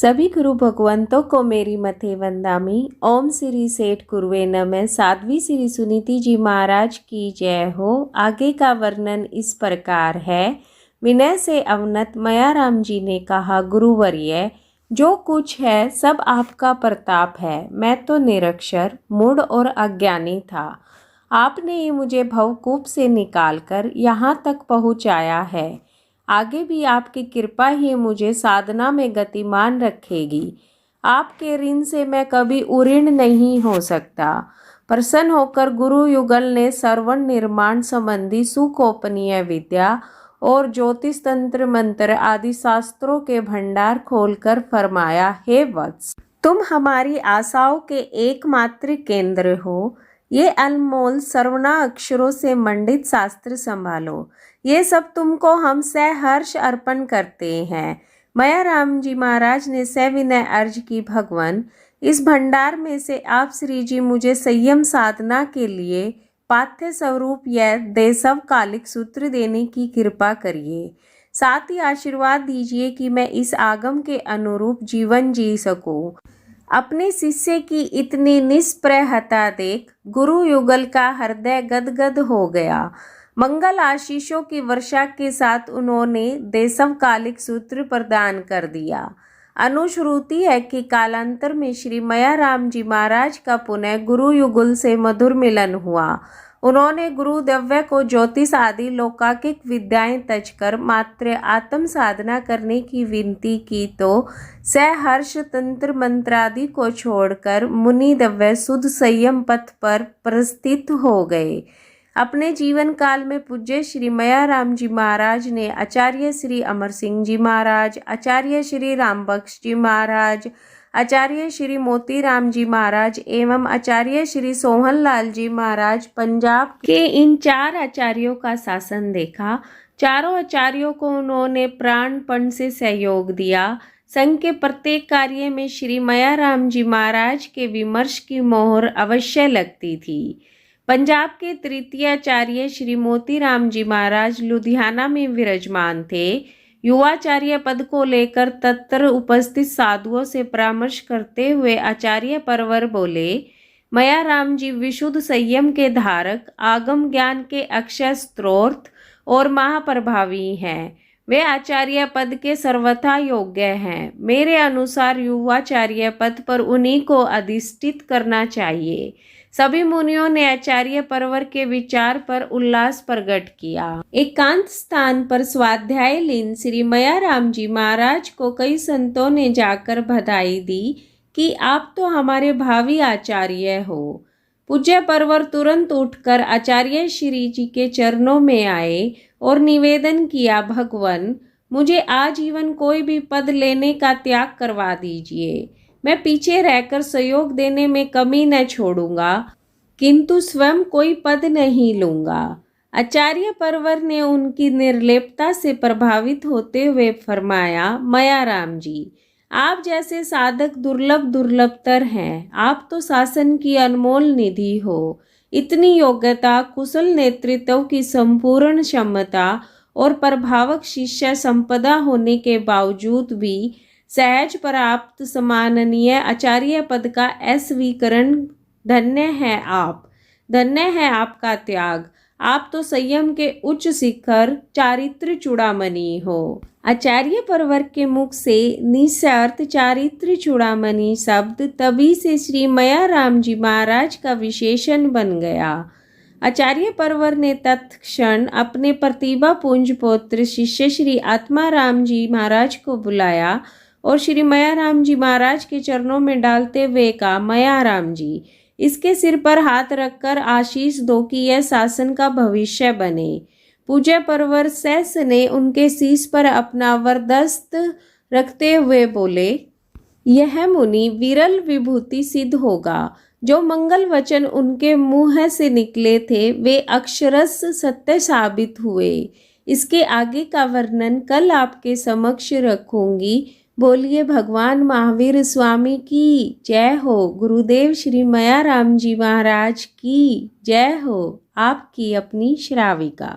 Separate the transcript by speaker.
Speaker 1: सभी गुरु भगवंतों को मेरी मथे वंदामी। ओम श्री सेठ गुरुवे नमः। साध्वी श्री सुनीति जी महाराज की जय हो। आगे का वर्णन इस प्रकार है। विनय से अवनत मयाराम जी ने कहा, गुरुवर्य, जो कुछ है सब आपका प्रताप है। मैं तो निरक्षर, मूढ़ और अज्ञानी था। आपने ही मुझे भवकूप से निकालकर यहाँ तक पहुँचाया है। आगे भी आपकी कृपा ही मुझे साधना में गतिमान रखेगी। आपके ऋण से मैं कभी उऋण नहीं हो सकता। प्रसन्न होकर गुरु युगल ने श्रवण निर्माण संबंधी सुकोपनीय विद्या और ज्योतिष तंत्र मंत्र आदि शास्त्रों के भंडार खोलकर फरमाया, हे वत्स, तुम हमारी आशाओं के एकमात्र केंद्र हो। ये अनमोल सर्वना अक्षरों से मंडित शास्त्र संभालो। ये सब तुमको हम सहर्ष अर्पण करते हैं। मयाराम जी महाराज ने सविनय अर्ज की, भगवान, इस भंडार में से आप श्री जी मुझे संयम साधना के लिए पाठ्य स्वरूप यह देशव कालिक सूत्र देने की कृपा करिए। साथ ही आशीर्वाद दीजिए कि मैं इस आगम के अनुरूप जीवन जी सकूं। अपने शिष्य की इतनी निष्प्रहता देख गुरु युगल का हृदय गदगद हो गया। मंगल आशीषों की वर्षा के साथ उन्होंने देशवकालिक सूत्र प्रदान कर दिया। अनुश्रुति है कि कालांतर में श्री मयाराम जी महाराज का पुनः गुरु युगल से मधुर मिलन हुआ। उन्होंने गुरुदेव को ज्योतिष आदि लौकिक विद्याएं तजकर मात्र आत्म साधना करने की विनती की तो सहर्ष तंत्र मंत्रादि को छोड़कर मुनिदेव शुद्ध संयम पथ पर प्रस्थित हो गए। अपने जीवन काल में पूज्य श्री मयाराम जी महाराज ने आचार्य श्री अमर सिंह जी महाराज, आचार्य श्री रामबख्श जी महाराज, आचार्य श्री मोतीराम जी महाराज एवं आचार्य श्री सोहनलाल जी महाराज पंजाब के इन 4 आचार्यों का शासन देखा। चारों आचार्यों को उन्होंने प्राणपण से सहयोग दिया। संघ के प्रत्येक कार्य में श्री मयाराम जी महाराज के विमर्श की मोहर अवश्य लगती थी। पंजाब के तृतीय आचार्य श्री मोतीराम जी महाराज लुधियाना में विराजमान थे। युवाचार्य पद को लेकर तत्र उपस्थित साधुओं से परामर्श करते हुए आचार्य परवर बोले, मयाराम जी विशुद्ध संयम के धारक, आगम ज्ञान के अक्षय स्त्रोत और महाप्रभावी हैं। वे आचार्य पद के सर्वथा योग्य हैं। मेरे अनुसार युवाचार्य पद पर उन्हीं को अधिष्ठित करना चाहिए। सभी मुनियों ने आचार्य परवर के विचार पर उल्लास प्रकट किया। एकांत स्थान पर स्वाध्याय लीन श्री मयाराम जी महाराज को कई संतों ने जाकर बधाई दी कि आप तो हमारे भावी आचार्य हो। पूज्य परवर तुरंत उठकर आचार्य श्री जी के चरणों में आए और निवेदन किया, भगवान, मुझे आजीवन कोई भी पद लेने का त्याग करवा दीजिए। मैं पीछे रहकर सहयोग देने में कमी न छोड़ूंगा, किंतु स्वयं कोई पद नहीं लूंगा। आचार्य परवर ने उनकी निर्लेपता से प्रभावित होते हुए फरमाया, मयाराम जी, आप जैसे साधक दुर्लभतर हैं। आप तो शासन की अनमोल निधि हो। इतनी योग्यता, कुशल नेतृत्व की संपूर्ण क्षमता और प्रभावक शिष्य संपदा होने के बावजूद भी सहज प्राप्त सम्माननीय आचार्य पद का अस्वीकरण। धन्य है आप, धन्य है आपका त्याग। आप तो संयम के उच्च शिखर, चारित्र चूड़ामणि हो। आचार्य परवर के मुख से निस्वार्थ चारित्र चूड़ामणि शब्द तभी से श्री मयाराम जी महाराज का विशेषण बन गया। आचार्य परवर ने तत्क्षण अपने प्रतिभा पुंज पुत्र शिष्य श्री आत्माराम जी महाराज को बुलाया और श्री मयाराम जी महाराज के चरणों में डालते हुए कहा, मयाराम जी, इसके सिर पर हाथ रखकर आशीष दो कि यह शासन का भविष्य बने। पूज्य परवर सहस ने उनके शीश पर अपना वरदस्त रखते हुए बोले, यह मुनि विरल विभूति सिद्ध होगा। जो मंगल वचन उनके मुंह से निकले थे वे अक्षरश सत्य साबित हुए। इसके आगे का वर्णन कल आपके समक्ष रखूंगी। बोलिए भगवान महावीर स्वामी की जय हो। गुरुदेव श्री मयाराम जी महाराज की जय हो। आपकी अपनी श्राविका।